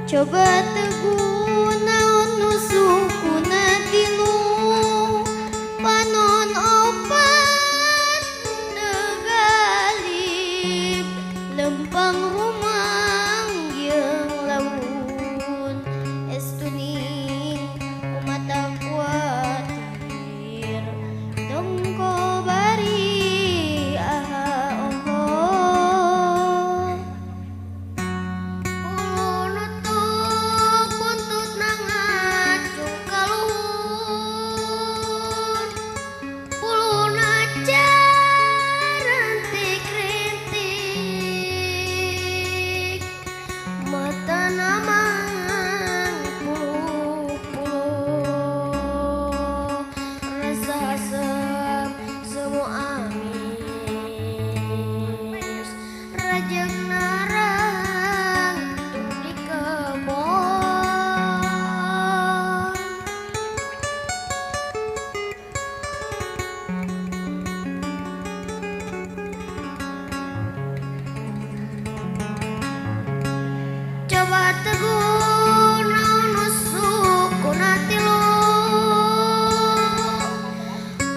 Coba teguh naon nusukuna tilu panon opat negalib lempang rumang yang laun estuning umat kuatir dongko bari aha oh buntut nangat cukalun puluna rintik mata namang puluh rasa asam semua amis rajak narang di kebon coba teguh naon nusukuna tilu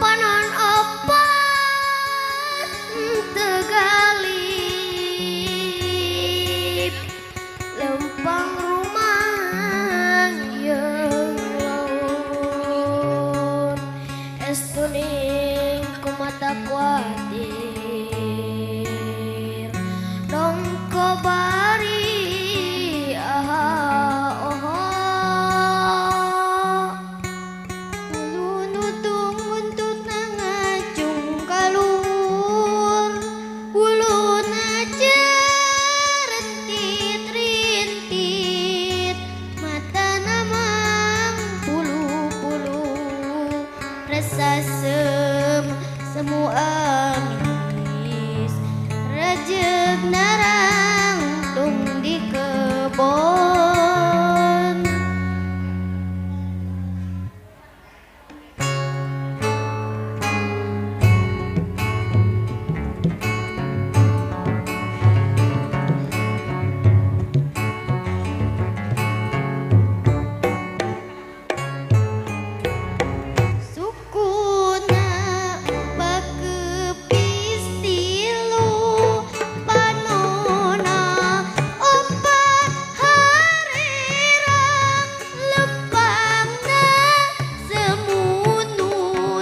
panon opat tegalib lempang rumah yang laun estuning kumata kuatir dongko bari aha oho ulun utung buntut nangacung kalur ulun aja rentit-rintit mata namang puluh-puluh rasa semu amis rajeb narang tung di kebon sukuna bakepis tilu panona opat harirang lepangna semunu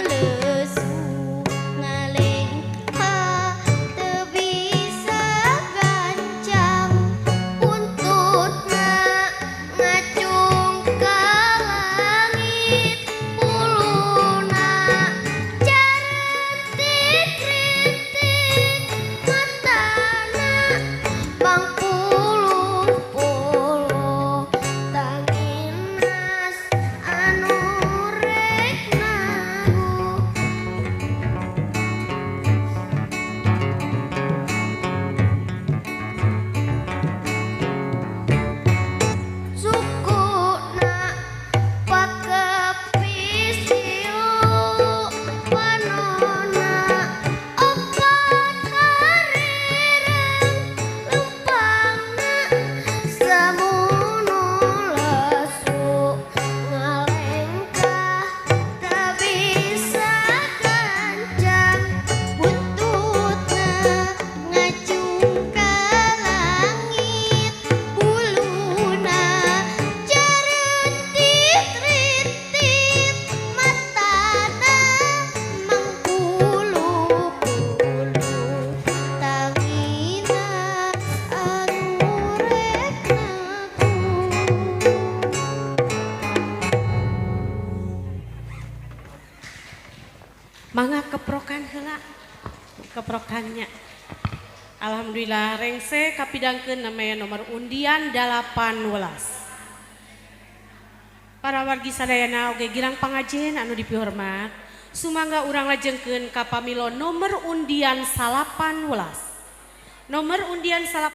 lesu ngalengka teu bisa gancang buntutna ngacung ka langit puluna carentik-rintik matana bang puluh-puluh tanginas anu rek nagu sukuna pakepis tilu panona opat harirang lempangna samunu lesu ngalengkah teu bisa gancang buntutna ngacung ka langit puluna carentit-rintit matana mang puluh-puluh tanginas anu rek nagu mangga keprokan heula keprokannya alhamdulillah rengse kapidangkeun namanya nomor undian 18 para wargi sadayana oge girang pangajen anu dipihormat sumangga urang lajengkeun ka pamilo nomor undian 18 nomor undian 18